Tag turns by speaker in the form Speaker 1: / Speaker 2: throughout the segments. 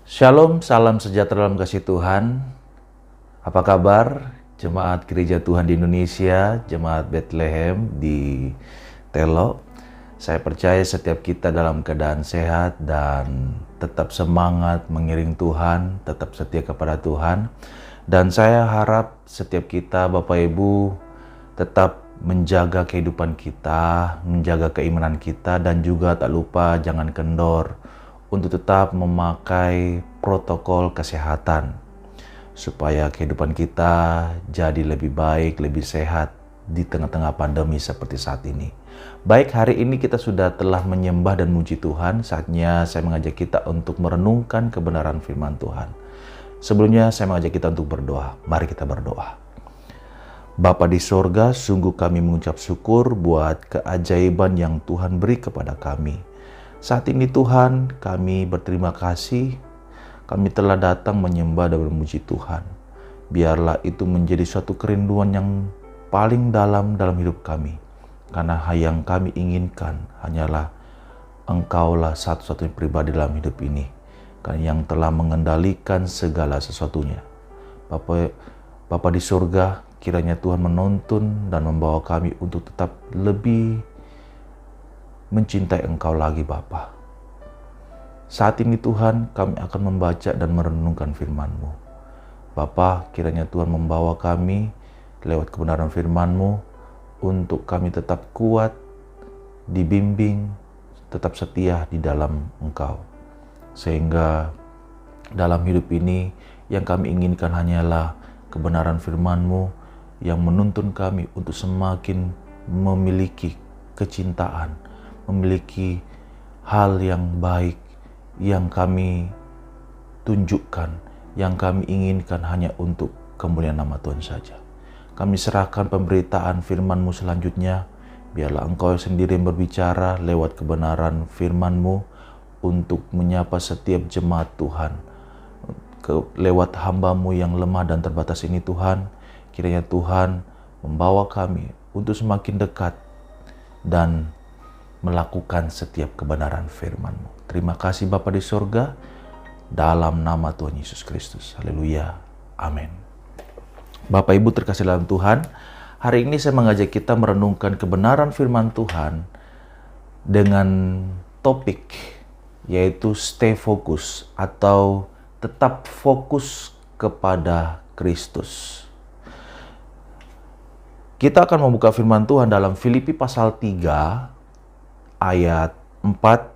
Speaker 1: Shalom, salam sejahtera dalam kasih Tuhan. Apa kabar Jemaat Gereja Tuhan di Indonesia, Jemaat Bethlehem di Telo? Saya percaya setiap kita dalam keadaan sehat dan tetap semangat mengiring Tuhan, tetap setia kepada Tuhan. Dan saya harap setiap kita, Bapak Ibu, tetap menjaga kehidupan kita, menjaga keimanan kita, dan juga tak lupa jangan kendor untuk tetap memakai protokol kesehatan supaya kehidupan kita jadi lebih baik, lebih sehat di tengah-tengah pandemi seperti saat ini. Baik, hari ini kita sudah telah menyembah dan memuji Tuhan. Saatnya saya mengajak kita untuk merenungkan kebenaran firman Tuhan. Sebelumnya saya mengajak kita untuk berdoa. Mari kita berdoa. Bapa di sorga, sungguh kami mengucap syukur buat keajaiban yang Tuhan beri kepada kami. Saat ini Tuhan, kami berterima kasih, kami telah datang menyembah dan memuji Tuhan. Biarlah itu menjadi suatu kerinduan yang paling dalam hidup kami. Karena yang kami inginkan hanyalah Engkaulah satu-satunya pribadi dalam hidup ini. Karena yang telah mengendalikan segala sesuatunya. Bapa di surga, kiranya Tuhan menuntun dan membawa kami untuk tetap lebih mencintai Engkau lagi Bapa. Saat ini Tuhan, kami akan membaca dan merenungkan firman-Mu. Bapa, kiranya Tuhan membawa kami lewat kebenaran firman-Mu untuk kami tetap kuat, dibimbing, tetap setia di dalam Engkau. Sehingga dalam hidup ini yang kami inginkan hanyalah kebenaran firman-Mu yang menuntun kami untuk semakin memiliki kecintaan, memiliki hal yang baik yang kami tunjukkan, yang kami inginkan hanya untuk kemuliaan nama Tuhan saja. Kami serahkan pemberitaan firman-Mu selanjutnya, biarlah Engkau sendiri yang berbicara lewat kebenaran firman-Mu untuk menyapa setiap jemaat Tuhan. Lewat hamba-Mu yang lemah dan terbatas ini Tuhan, kiranya Tuhan membawa kami untuk semakin dekat dan melakukan setiap kebenaran firman-Mu. Terima kasih Bapa di sorga, dalam nama Tuhan Yesus Kristus. Haleluya. Amin. Bapak Ibu terkasih dalam Tuhan, hari ini saya mengajak kita merenungkan kebenaran firman Tuhan dengan topik yaitu stay focus atau tetap fokus kepada Kristus. Kita akan membuka firman Tuhan dalam Filipi pasal 3 ayat 4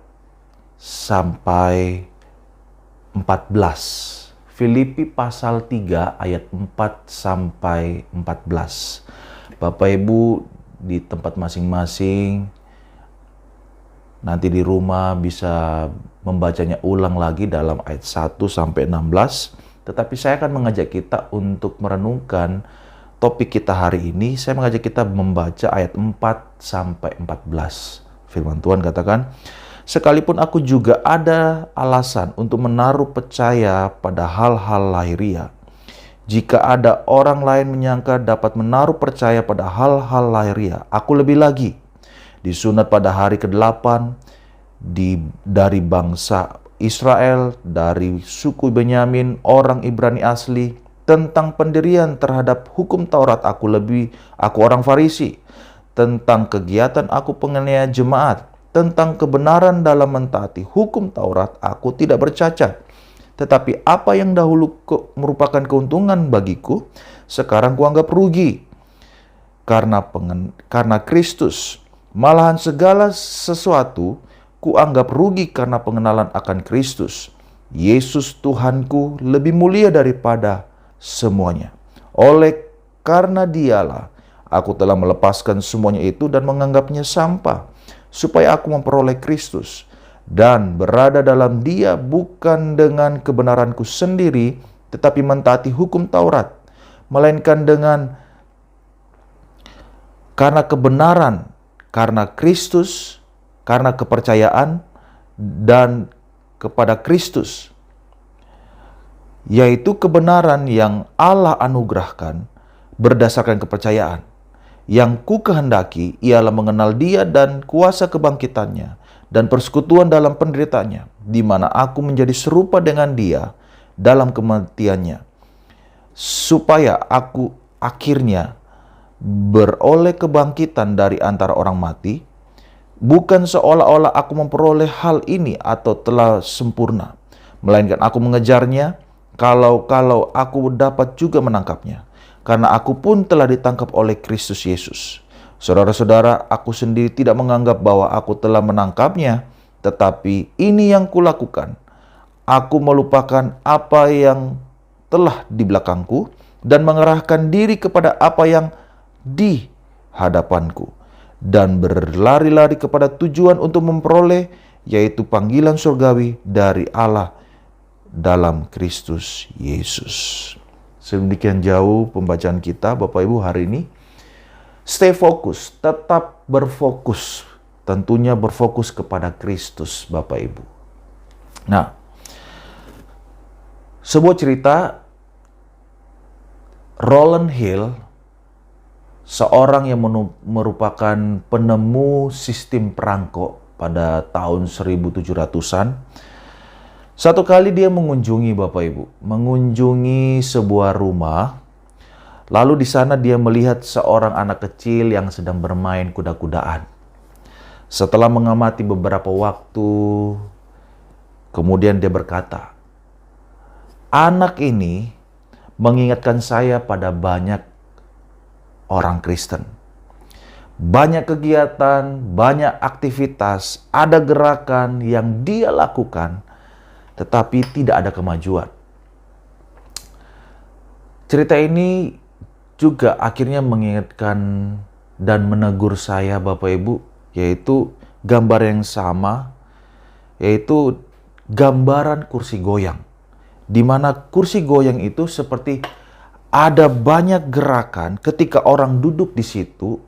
Speaker 1: sampai 14. Filipi pasal 3 ayat 4 sampai 14. Bapak Ibu di tempat masing-masing nanti di rumah bisa membacanya ulang lagi dalam ayat 1 sampai 16. Tetapi saya akan mengajak kita untuk merenungkan topik kita hari ini. Saya mengajak kita membaca ayat 4 sampai 14. Firman Tuhan katakan, sekalipun aku juga ada alasan untuk menaruh percaya pada hal-hal lahiriah. Jika ada orang lain menyangka dapat menaruh percaya pada hal-hal lahiriah, aku lebih lagi. Disunat pada hari ke-8 dari bangsa Israel, dari suku Benyamin, orang Ibrani asli. Tentang pendirian terhadap hukum Taurat aku orang Farisi. Tentang kegiatan aku penganiaya jemaat, tentang kebenaran dalam mentaati hukum Taurat aku tidak bercacat. Tetapi apa yang dahulu merupakan keuntungan bagiku, sekarang kuanggap rugi karena Kristus. Malahan segala sesuatu kuanggap rugi karena pengenalan akan Kristus. Yesus Tuhanku lebih mulia daripada semuanya. Oleh karena Dialah aku telah melepaskan semuanya itu dan menganggapnya sampah, supaya aku memperoleh Kristus dan berada dalam Dia bukan dengan kebenaranku sendiri, tetapi mentaati hukum Taurat, melainkan karena kebenaran, karena Kristus, karena kepercayaan dan kepada Kristus, yaitu kebenaran yang Allah anugerahkan berdasarkan kepercayaan. Yang ku kehendaki ialah mengenal Dia dan kuasa kebangkitannya dan persekutuan dalam penderitaannya, di mana aku menjadi serupa dengan dia dalam kematiannya, supaya aku akhirnya beroleh kebangkitan dari antara orang mati. Bukan seolah-olah aku memperoleh hal ini atau telah sempurna, melainkan aku mengejarnya kalau aku dapat juga menangkapnya. Karena aku pun telah ditangkap oleh Kristus Yesus. Saudara-saudara, aku sendiri tidak menganggap bahwa aku telah menangkapnya, tetapi ini yang kulakukan. Aku melupakan apa yang telah di belakangku dan mengerahkan diri kepada apa yang di hadapanku, dan berlari-lari kepada tujuan untuk memperoleh, yaitu panggilan surgawi dari Allah dalam Kristus Yesus. Sedemikian jauh pembacaan kita Bapak Ibu hari ini. Stay fokus, tetap berfokus. Tentunya berfokus kepada Kristus Bapak Ibu. Nah, sebuah cerita, Rowland Hill, seorang yang merupakan penemu sistem perangko pada tahun 1700-an. Satu kali dia mengunjungi Bapak Ibu, mengunjungi sebuah rumah. Lalu di sana dia melihat seorang anak kecil yang sedang bermain kuda-kudaan. Setelah mengamati beberapa waktu, kemudian dia berkata, "Anak ini mengingatkan saya pada banyak orang Kristen. Banyak kegiatan, banyak aktivitas, ada gerakan yang dia lakukan, tetapi tidak ada kemajuan." Cerita ini juga akhirnya mengingatkan dan menegur saya Bapak Ibu, yaitu gambar yang sama, yaitu gambaran kursi goyang. Di mana kursi goyang itu seperti ada banyak gerakan ketika orang duduk di situ,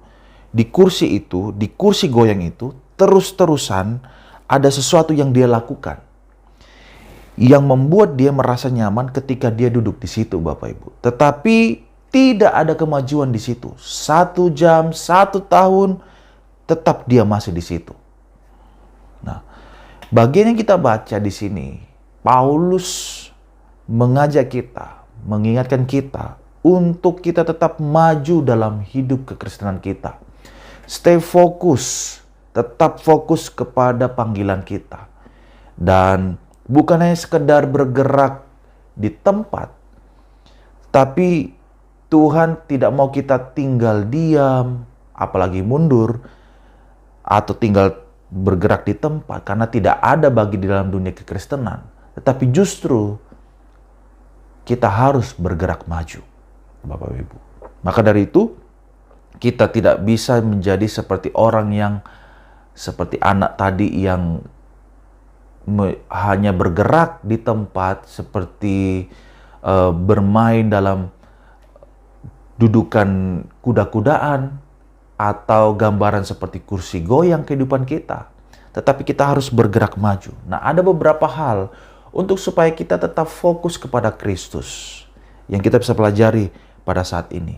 Speaker 1: di kursi itu, di kursi goyang itu, terus-terusan ada sesuatu yang dia lakukan, yang membuat dia merasa nyaman ketika dia duduk di situ Bapak Ibu. Tetapi tidak ada kemajuan di situ. 1 jam, 1 tahun, tetap dia masih di situ. Nah, bagian yang kita baca di sini, Paulus mengajak kita, mengingatkan kita untuk kita tetap maju dalam hidup kekristenan kita. Stay fokus, tetap fokus kepada panggilan kita. Dan bukan hanya sekedar bergerak di tempat, tapi Tuhan tidak mau kita tinggal diam, apalagi mundur, atau tinggal bergerak di tempat, karena tidak ada bagi di dalam dunia kekristenan. Tetapi justru kita harus bergerak maju, Bapak Ibu. Maka dari itu, kita tidak bisa menjadi seperti orang yang seperti anak tadi yang hanya bergerak di tempat, seperti bermain dalam dudukan kuda-kudaan, atau gambaran seperti kursi goyang kehidupan kita. Tetapi kita harus bergerak maju. Nah, ada beberapa hal untuk supaya kita tetap fokus kepada Kristus yang kita bisa pelajari pada saat ini.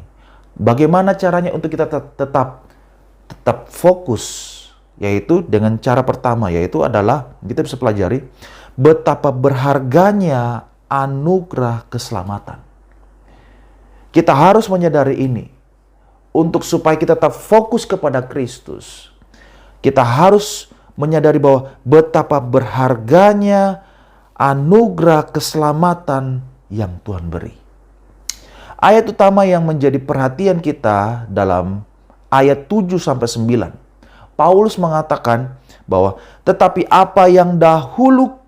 Speaker 1: Bagaimana caranya untuk kita tetap fokus? Yaitu dengan cara pertama, yaitu adalah kita bisa pelajari betapa berharganya anugerah keselamatan. Kita harus menyadari ini. Untuk supaya kita tetap fokus kepada Kristus, kita harus menyadari bahwa betapa berharganya anugerah keselamatan yang Tuhan beri. Ayat utama yang menjadi perhatian kita dalam ayat 7-9. Paulus mengatakan bahwa tetapi apa yang dahulu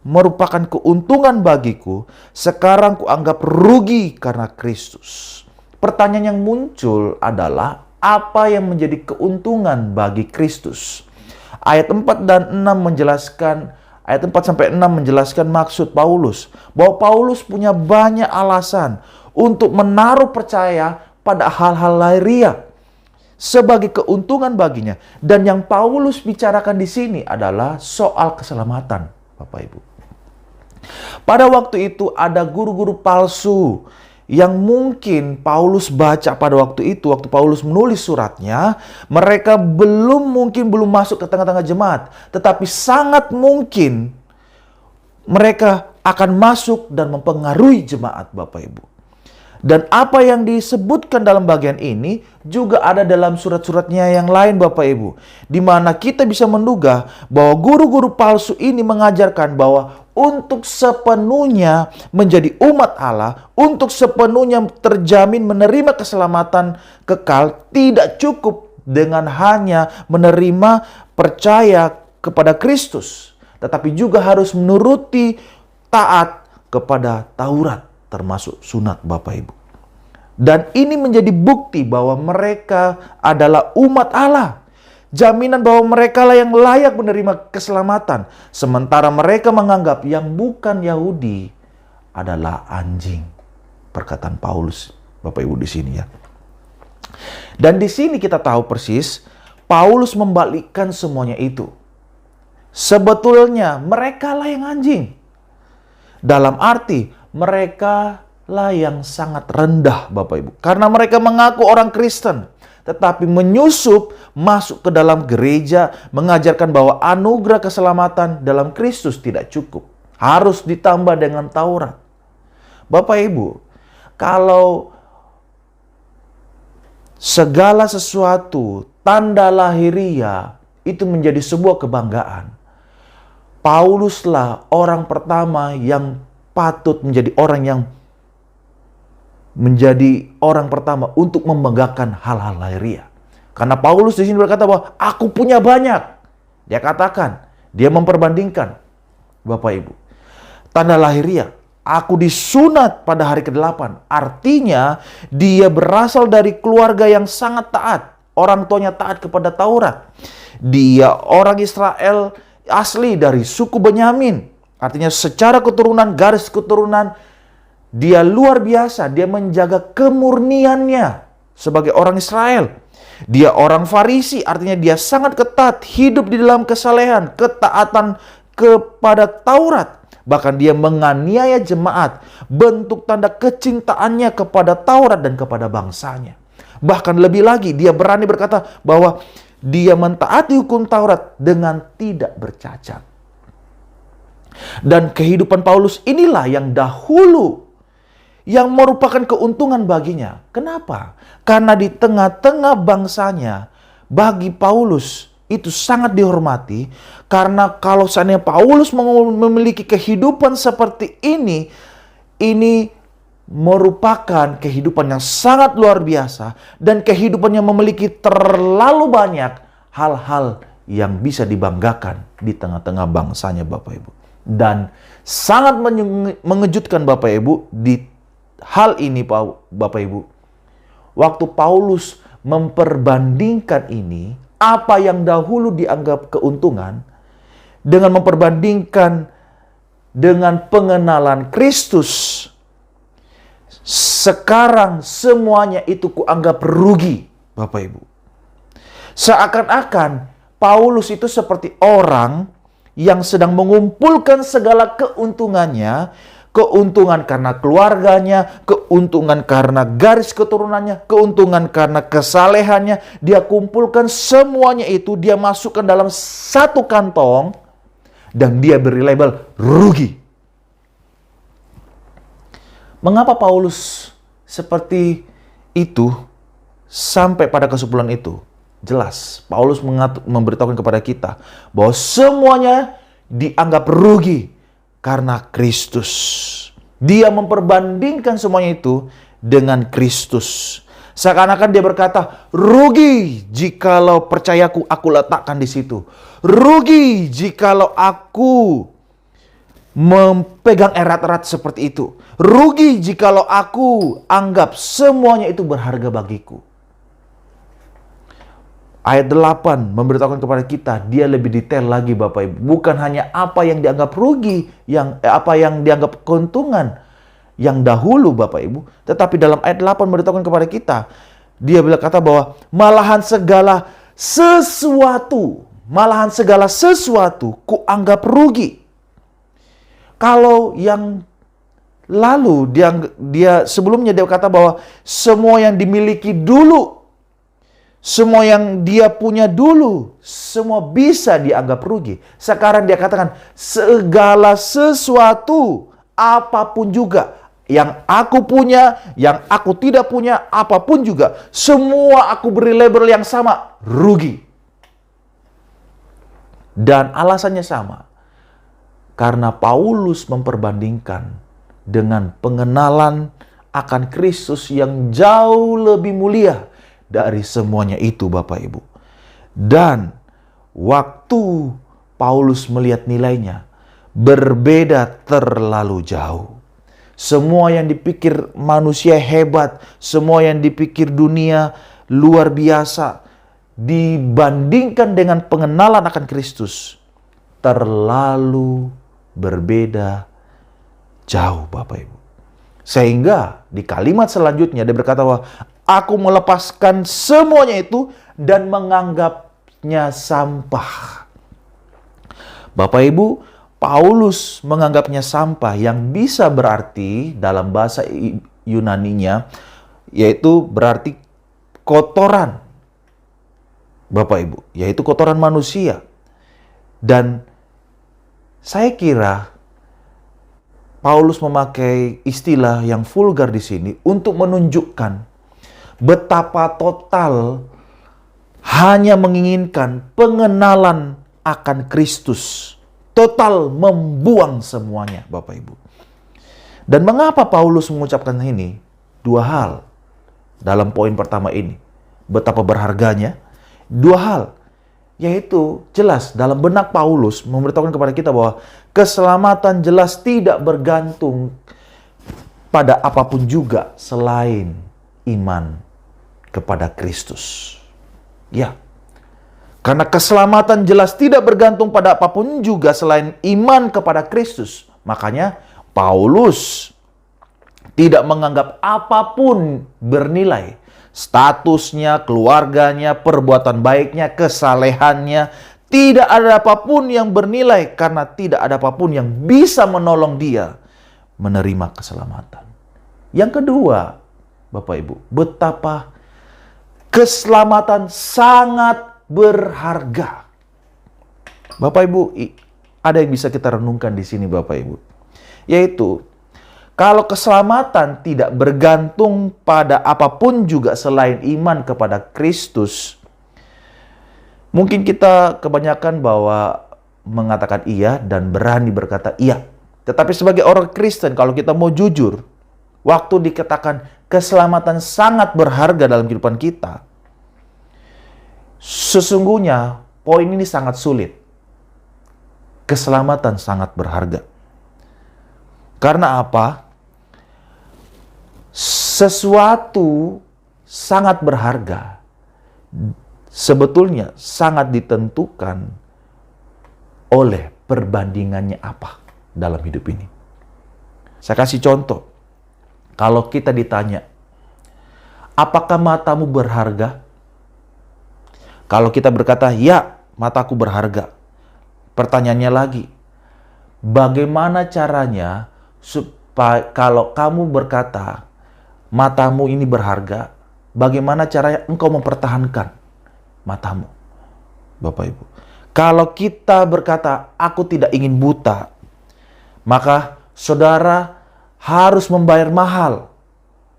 Speaker 1: merupakan keuntungan bagiku, sekarang kuanggap rugi karena Kristus. Pertanyaan yang muncul adalah apa yang menjadi keuntungan bagi Kristus? Ayat 4 dan 6 menjelaskan, ayat 4-6 menjelaskan maksud Paulus, bahwa Paulus punya banyak alasan untuk menaruh percaya pada hal-hal lahiriah sebagai keuntungan baginya. Dan yang Paulus bicarakan di sini adalah soal keselamatan, Bapak Ibu. Pada waktu itu ada guru-guru palsu yang mungkin Paulus baca pada waktu itu, waktu Paulus menulis suratnya, mereka mungkin belum masuk ke tengah-tengah jemaat, tetapi sangat mungkin mereka akan masuk dan mempengaruhi jemaat, Bapak Ibu. Dan apa yang disebutkan dalam bagian ini juga ada dalam surat-suratnya yang lain, Bapak Ibu, di mana kita bisa menduga bahwa guru-guru palsu ini mengajarkan bahwa untuk sepenuhnya menjadi umat Allah, untuk sepenuhnya terjamin menerima keselamatan kekal, tidak cukup dengan hanya menerima percaya kepada Kristus, tetapi juga harus menuruti taat kepada Taurat, termasuk sunat, Bapak Ibu. Dan ini menjadi bukti bahwa mereka adalah umat Allah. Jaminan bahwa mereka lah yang layak menerima keselamatan. Sementara mereka menganggap yang bukan Yahudi adalah anjing. Perkataan Paulus, Bapak Ibu, di sini ya. Dan di sini kita tahu persis Paulus membalikkan semuanya itu. Sebetulnya mereka lah yang anjing. Dalam arti mereka lah yang sangat rendah, Bapak Ibu. Karena mereka mengaku orang Kristen, tetapi menyusup masuk ke dalam gereja, mengajarkan bahwa anugerah keselamatan dalam Kristus tidak cukup. Harus ditambah dengan Taurat. Bapak Ibu, kalau segala sesuatu tanda lahiriah itu menjadi sebuah kebanggaan, Pauluslah orang pertama yang patut menjadi orang pertama untuk membanggakan hal-hal lahiriah. Karena Paulus di sini berkata bahwa aku punya banyak. Dia katakan, dia memperbandingkan, Bapak Ibu, tanda lahiriah. Aku disunat pada hari ke-8. Artinya dia berasal dari keluarga yang sangat taat. Orang tuanya taat kepada Taurat. Dia orang Israel asli dari suku Benyamin. Artinya secara keturunan, garis keturunan, dia luar biasa. Dia menjaga kemurniannya sebagai orang Israel. Dia orang Farisi, artinya dia sangat ketat, hidup di dalam kesalehan, ketaatan kepada Taurat. Bahkan dia menganiaya jemaat, bentuk tanda kecintaannya kepada Taurat dan kepada bangsanya. Bahkan lebih lagi, dia berani berkata bahwa dia mentaati hukum Taurat dengan tidak bercacat. Dan kehidupan Paulus inilah yang dahulu yang merupakan keuntungan baginya. Kenapa? Karena di tengah-tengah bangsanya, bagi Paulus itu sangat dihormati. Karena kalau seandainya Paulus memiliki kehidupan seperti ini merupakan kehidupan yang sangat luar biasa. Dan kehidupan yang memiliki terlalu banyak hal-hal yang bisa dibanggakan di tengah-tengah bangsanya, Bapak Ibu. Dan sangat mengejutkan, Bapak Ibu, di hal ini, Bapak Ibu. Waktu Paulus memperbandingkan ini, apa yang dahulu dianggap keuntungan, dengan memperbandingkan dengan pengenalan Kristus, sekarang semuanya itu kuanggap rugi, Bapak Ibu. Seakan-akan Paulus itu seperti orang yang sedang mengumpulkan segala keuntungannya, keuntungan karena keluarganya, keuntungan karena garis keturunannya, keuntungan karena kesalehannya. Dia kumpulkan semuanya itu, dia masukkan dalam satu kantong, dan dia beri label rugi. Mengapa Paulus seperti itu sampai pada kesimpulan itu? Jelas, Paulus memberitahukan kepada kita bahwa semuanya dianggap rugi karena Kristus. Dia memperbandingkan semuanya itu dengan Kristus. Seakan-akan dia berkata, rugi jikalau percayaku aku letakkan di situ. Rugi jikalau aku memegang erat-erat seperti itu. Rugi jikalau aku anggap semuanya itu berharga bagiku. Ayat 8 memberitahukan kepada kita, dia lebih detail lagi, Bapak Ibu. Bukan hanya apa yang dianggap rugi, apa yang dianggap keuntungan yang dahulu, Bapak Ibu. Tetapi dalam ayat 8 memberitahukan kepada kita, dia berkata bahwa malahan segala sesuatu kuanggap rugi. Kalau yang Lalu dia sebelumnya dia kata bahwa semua yang dimiliki dulu, semua yang dia punya dulu, semua bisa dianggap rugi. Sekarang dia katakan segala sesuatu, apapun juga, yang aku punya, yang aku tidak punya, apapun juga, semua aku beri label yang sama, rugi. Dan alasannya sama. Karena Paulus memperbandingkan dengan pengenalan akan Kristus yang jauh lebih mulia dari semuanya itu, Bapak Ibu. Dan waktu Paulus melihat nilainya, berbeda terlalu jauh. Semua yang dipikir manusia hebat, semua yang dipikir dunia luar biasa, dibandingkan dengan pengenalan akan Kristus, terlalu berbeda jauh, Bapak Ibu. Sehingga di kalimat selanjutnya dia berkata bahwa aku melepaskan semuanya itu dan menganggapnya sampah. Bapak Ibu, Paulus menganggapnya sampah yang bisa berarti dalam bahasa Yunaninya, yaitu berarti kotoran. Bapak Ibu, yaitu kotoran manusia. Dan saya kira Paulus memakai istilah yang vulgar di sini untuk menunjukkan betapa total hanya menginginkan pengenalan akan Kristus. Total membuang semuanya, Bapak Ibu. Dan mengapa Paulus mengucapkan ini? Dua hal dalam poin pertama ini. Betapa berharganya. Dua hal. Yaitu jelas dalam benak Paulus memberitahukan kepada kita bahwa keselamatan jelas tidak bergantung pada apapun juga selain iman kepada Kristus. Ya, karena keselamatan jelas tidak bergantung pada apapun juga selain iman kepada Kristus. Makanya Paulus tidak menganggap apapun bernilai. Statusnya, keluarganya, perbuatan baiknya, kesalehannya, tidak ada apapun yang bernilai karena tidak ada apapun yang bisa menolong dia menerima keselamatan. Yang kedua, Bapak Ibu, betapa keselamatan sangat berharga. Bapak Ibu, ada yang bisa kita renungkan di sini, Bapak Ibu. Yaitu kalau keselamatan tidak bergantung pada apapun juga selain iman kepada Kristus, mungkin kita kebanyakan bahwa mengatakan iya dan berani berkata iya. Tetapi sebagai orang Kristen, kalau kita mau jujur, waktu dikatakan keselamatan sangat berharga dalam kehidupan kita, sesungguhnya poin ini sangat sulit. Keselamatan sangat berharga. Karena apa? Sesuatu sangat berharga sebetulnya sangat ditentukan oleh perbandingannya apa dalam hidup ini. Saya kasih contoh. Kalau kita ditanya, apakah matamu berharga? Kalau kita berkata, ya, mataku berharga. Pertanyaannya lagi, bagaimana caranya supaya kalau kamu berkata, matamu ini berharga, bagaimana caranya engkau mempertahankan matamu, Bapak Ibu? Kalau kita berkata, aku tidak ingin buta, maka saudara harus membayar mahal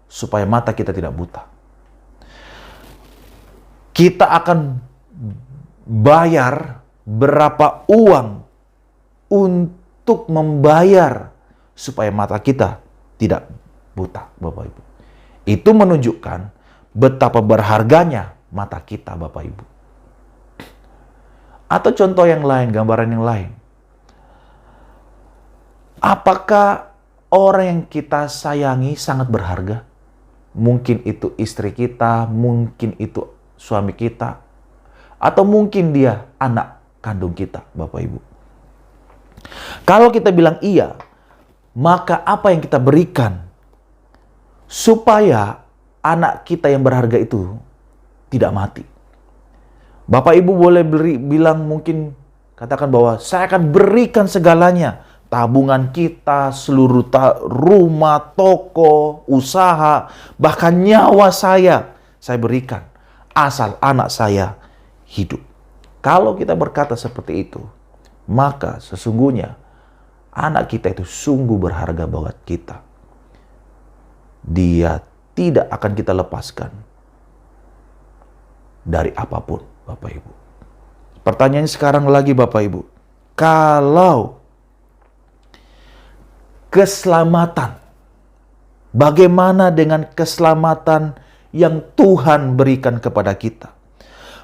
Speaker 1: supaya mata kita tidak buta. Kita akan bayar berapa uang untuk membayar supaya mata kita tidak buta, Bapak Ibu. Itu menunjukkan betapa berharganya mata kita, Bapak Ibu. Atau contoh yang lain, gambaran yang lain. Apakah orang yang kita sayangi sangat berharga? Mungkin itu istri kita, mungkin itu suami kita, atau mungkin dia anak kandung kita, Bapak Ibu. Kalau kita bilang iya, maka apa yang kita berikan supaya anak kita yang berharga itu tidak mati? Bapak Ibu boleh bilang mungkin katakan bahwa saya akan berikan segalanya tabungan kita, seluruh rumah, toko, usaha, bahkan nyawa saya berikan asal anak saya hidup. Kalau kita berkata seperti itu, maka sesungguhnya anak kita itu sungguh berharga buat kita. Dia tidak akan kita lepaskan dari apapun, Bapak Ibu. Pertanyaannya sekarang lagi, Bapak Ibu. Kalau keselamatan, bagaimana dengan keselamatan yang Tuhan berikan kepada kita?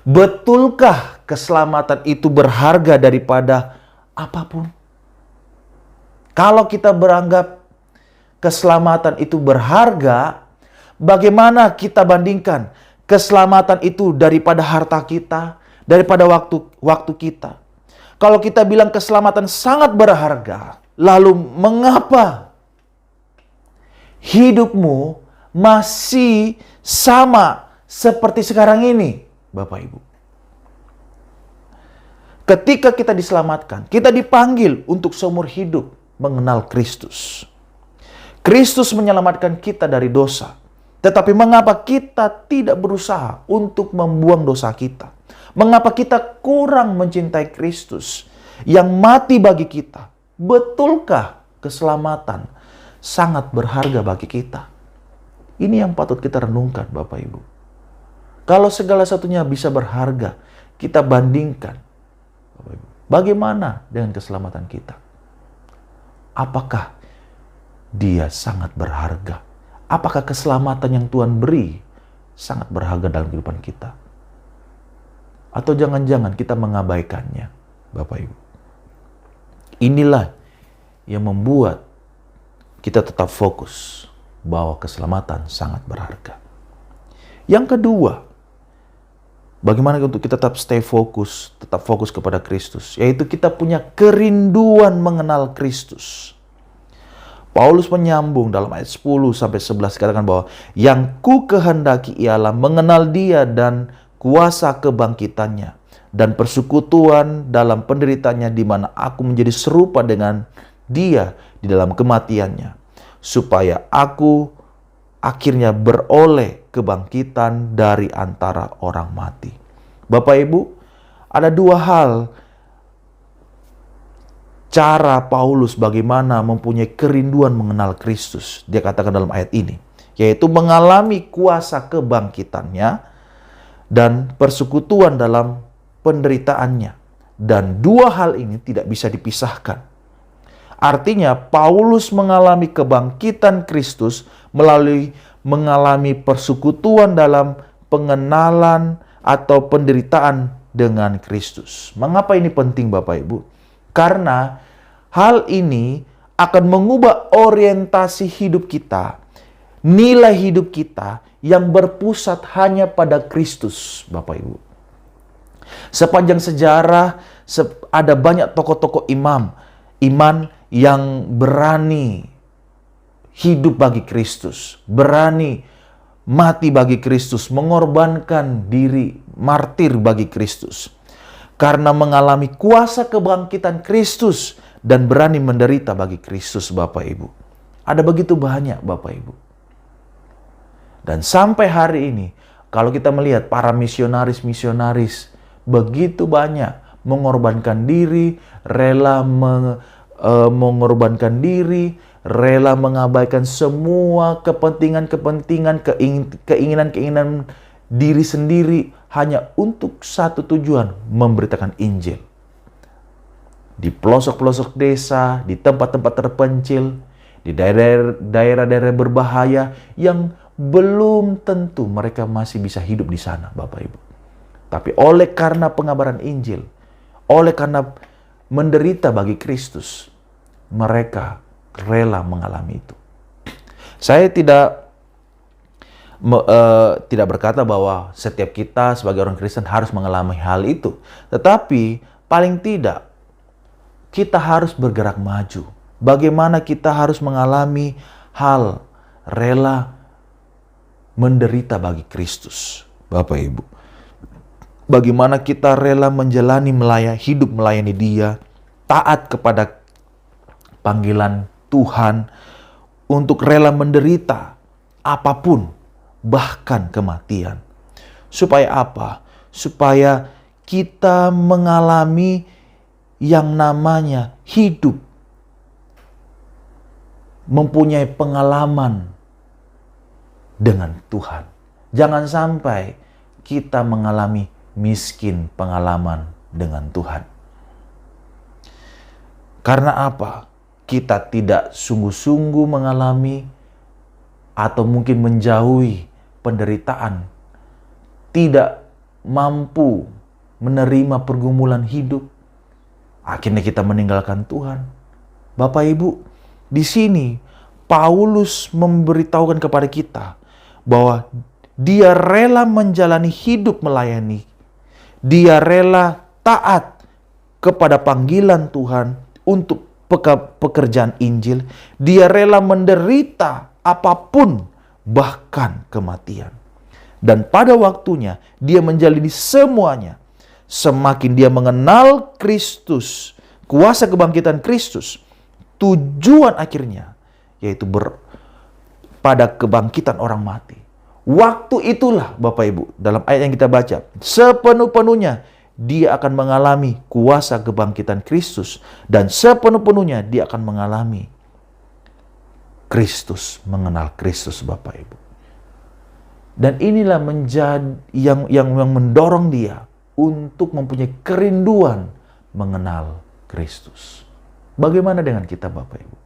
Speaker 1: Betulkah keselamatan itu berharga daripada apapun? Kalau kita beranggap keselamatan itu berharga, bagaimana kita bandingkan keselamatan itu daripada harta kita, daripada waktu kita? Kalau kita bilang keselamatan sangat berharga, lalu mengapa hidupmu masih sama seperti sekarang ini, Bapak Ibu? Ketika kita diselamatkan, kita dipanggil untuk seumur hidup mengenal Kristus. Kristus menyelamatkan kita dari dosa. Tetapi mengapa kita tidak berusaha untuk membuang dosa kita? Mengapa kita kurang mencintai Kristus yang mati bagi kita? Betulkah keselamatan sangat berharga bagi kita? Ini yang patut kita renungkan, Bapak Ibu. Kalau segala satunya bisa berharga, kita bandingkan, Bapak Ibu, bagaimana dengan keselamatan kita? Apakah dia sangat berharga? Apakah keselamatan yang Tuhan beri sangat berharga dalam kehidupan kita? Atau jangan-jangan kita mengabaikannya, Bapak Ibu? Inilah yang membuat kita tetap fokus bahwa keselamatan sangat berharga. Yang kedua, bagaimana untuk kita tetap tetap fokus kepada Kristus, yaitu kita punya kerinduan mengenal Kristus. Paulus menyambung dalam ayat 10 sampai 11 katakan bahwa yang ku kehendaki ialah mengenal Dia dan kuasa kebangkitannya dan persekutuan dalam penderitaannya, di mana aku menjadi serupa dengan Dia di dalam kematiannya, supaya aku akhirnya beroleh kebangkitan dari antara orang mati. Bapak Ibu, ada dua hal cara Paulus bagaimana mempunyai kerinduan mengenal Kristus. Dia katakan dalam ayat ini, yaitu mengalami kuasa kebangkitannya dan persekutuan dalam penderitaannya. Dan dua hal ini tidak bisa dipisahkan. Artinya Paulus mengalami kebangkitan Kristus melalui mengalami persekutuan dalam pengenalan atau penderitaan dengan Kristus. Mengapa ini penting, Bapak Ibu? Karena hal ini akan mengubah orientasi hidup kita, nilai hidup kita yang berpusat hanya pada Kristus, Bapak Ibu. Sepanjang sejarah ada banyak tokoh-tokoh iman yang berani hidup bagi Kristus, berani mati bagi Kristus, mengorbankan diri, martir bagi Kristus. Karena mengalami kuasa kebangkitan Kristus dan berani menderita bagi Kristus, Bapak Ibu. Ada begitu banyak, Bapak Ibu. Dan sampai hari ini, kalau kita melihat para misionaris begitu banyak mengorbankan diri, rela mengorbankan diri, rela mengabaikan semua kepentingan-kepentingan, keinginan-keinginan diri sendiri hanya untuk satu tujuan, memberitakan Injil. Di pelosok-pelosok desa, di tempat-tempat terpencil, di daerah-daerah berbahaya yang belum tentu mereka masih bisa hidup di sana, Bapak Ibu. Tapi oleh karena pengabaran Injil, oleh karena menderita bagi Kristus, mereka rela mengalami itu. Saya tidak berkata bahwa setiap kita sebagai orang Kristen harus mengalami hal itu. Tetapi paling tidak kita harus bergerak maju. Bagaimana kita harus mengalami hal rela menderita bagi Kristus, Bapak Ibu. Bagaimana kita rela menjalani hidup melayani Dia, taat kepada panggilan Tuhan untuk rela menderita apapun, bahkan kematian. Supaya apa? Supaya kita mengalami yang namanya hidup, mempunyai pengalaman dengan Tuhan. Jangan sampai kita mengalami miskin pengalaman dengan Tuhan. Karena apa? Kita tidak sungguh-sungguh mengalami atau mungkin menjauhi penderitaan, tidak mampu menerima pergumulan hidup, akhirnya kita meninggalkan Tuhan. Bapak Ibu, di sini Paulus memberitahukan kepada kita bahwa dia rela menjalani hidup melayani. Dia rela taat kepada panggilan Tuhan untuk pekerjaan Injil. Dia rela menderita apapun, bahkan kematian. Dan pada waktunya dia menjalani semuanya. Semakin dia mengenal Kristus, kuasa kebangkitan Kristus, tujuan akhirnya yaitu pada kebangkitan orang mati. Waktu itulah Bapak Ibu, dalam ayat yang kita baca, sepenuh-penuhnya dia akan mengalami kuasa kebangkitan Kristus, dan sepenuh-penuhnya dia akan mengalami Kristus, mengenal Kristus Bapak Ibu. Dan inilah menjadi yang mendorong dia untuk mempunyai kerinduan mengenal Kristus. Bagaimana dengan kita Bapak Ibu?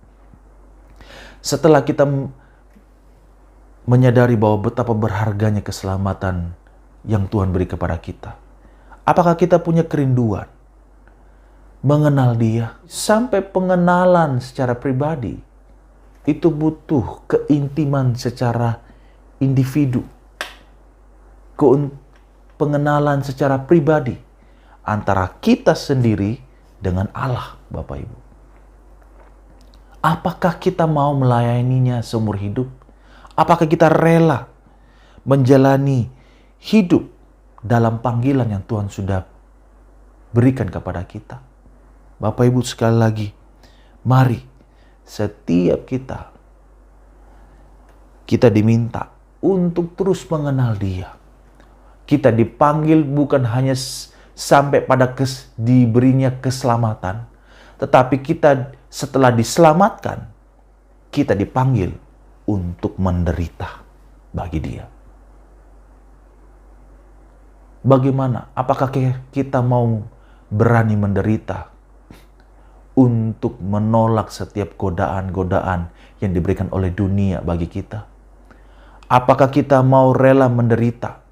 Speaker 1: Setelah kita menyadari bahwa betapa berharganya keselamatan yang Tuhan beri kepada kita, apakah kita punya kerinduan mengenal Dia? Sampai pengenalan secara pribadi itu butuh keintiman secara individu, pengenalan secara pribadi antara kita sendiri dengan Allah, Bapak Ibu. Apakah kita mau melayaninya seumur hidup? Apakah kita rela menjalani hidup dalam panggilan yang Tuhan sudah berikan kepada kita? Bapak Ibu, sekali lagi, mari setiap kita diminta untuk terus mengenal Dia. Kita dipanggil bukan hanya sampai pada diberinya keselamatan, tetapi kita setelah diselamatkan, kita dipanggil untuk menderita bagi Dia. Bagaimana? Apakah kita mau berani menderita untuk menolak setiap godaan-godaan yang diberikan oleh dunia bagi kita? Apakah kita mau rela menderita?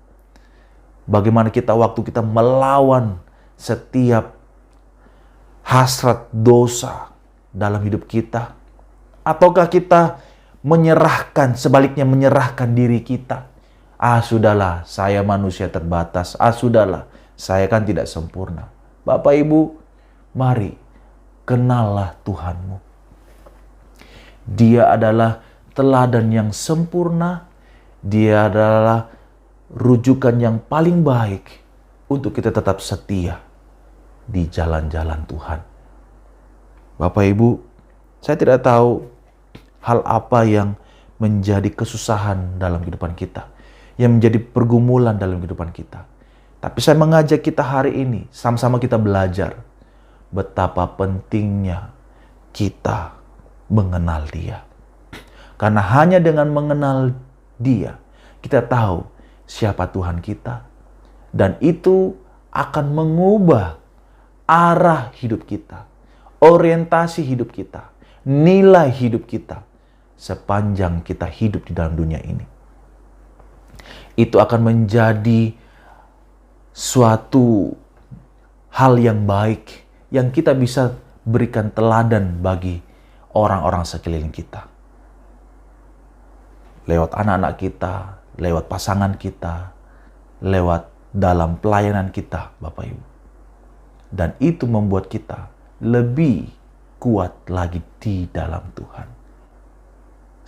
Speaker 1: Bagaimana waktu kita melawan setiap hasrat dosa dalam hidup kita? Ataukah kita sebaliknya menyerahkan diri kita? Sudahlah, saya manusia terbatas. Sudahlah, saya kan tidak sempurna. Bapak Ibu, mari kenallah Tuhanmu. Dia adalah teladan yang sempurna. Dia adalah rujukan yang paling baik untuk kita tetap setia di jalan-jalan Tuhan. Bapak Ibu, saya tidak tahu hal apa yang menjadi kesusahan dalam kehidupan kita, yang menjadi pergumulan dalam kehidupan kita. Tapi saya mengajak kita hari ini, sama-sama kita belajar betapa pentingnya kita mengenal Dia. Karena hanya dengan mengenal Dia, kita tahu siapa Tuhan kita. Dan itu akan mengubah arah hidup kita, orientasi hidup kita, nilai hidup kita sepanjang kita hidup di dalam dunia ini. Itu akan menjadi suatu hal yang baik yang kita bisa berikan teladan bagi orang-orang sekeliling kita. Lewat anak-anak kita, lewat pasangan kita, lewat dalam pelayanan kita, Bapak Ibu. Dan itu membuat kita lebih kuat lagi di dalam Tuhan.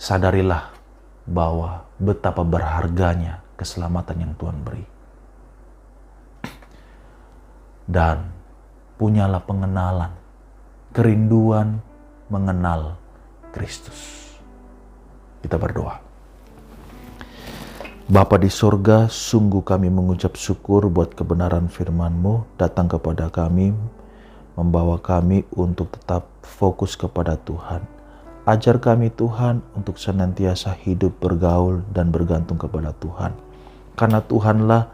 Speaker 1: Sadarilah bahwa betapa berharganya keselamatan yang Tuhan beri. Dan punyalah pengenalan, kerinduan mengenal Kristus. Kita berdoa. Bapa di sorga, sungguh kami mengucap syukur buat kebenaran firman-Mu datang kepada kami, membawa kami untuk tetap fokus kepada Tuhan. Ajar kami Tuhan untuk senantiasa hidup bergaul dan bergantung kepada Tuhan. Karena Tuhanlah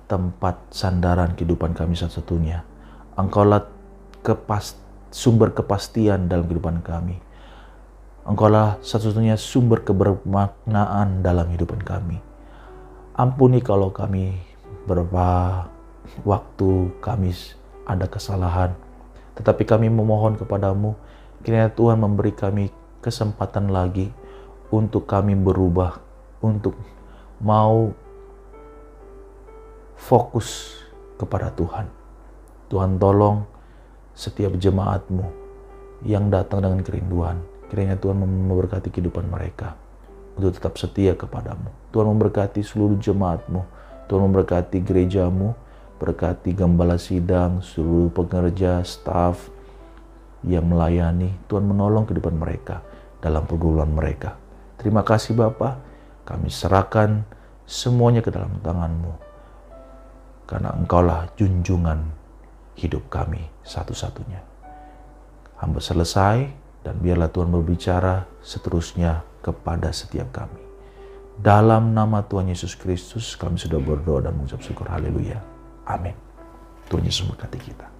Speaker 1: tempat sandaran kehidupan kami satu-satunya. Engkaulah sumber kepastian dalam kehidupan kami. Engkaulah satu-satunya sumber kebermaknaan dalam kehidupan kami. Ampuni kalau kami beberapa waktu kami ada kesalahan. Tetapi kami memohon kepadamu, kiranya Tuhan memberi kami kesempatan lagi untuk kami berubah, untuk mau fokus kepada Tuhan. Tuhan tolong setiap jemaat-Mu yang datang dengan kerinduan. Kiranya Tuhan memberkati kehidupan mereka untuk tetap setia kepadamu. Tuhan memberkati seluruh jemaat-Mu. Tuhan memberkati gereja-Mu, berkati gembala sidang, seluruh pekerja, staf yang melayani. Tuhan menolong kehidupan mereka dalam pergumulan mereka. Terima kasih Bapa, kami serahkan semuanya ke dalam tangan-Mu. Karena Engkaulah junjungan hidup kami satu-satunya. Hamba selesai, dan biarlah Tuhan berbicara seterusnya kepada setiap kami. Dalam nama Tuhan Yesus Kristus, kami sudah berdoa dan mengucap syukur. Haleluya. Amin. Tuhan Yesus memberkati kita.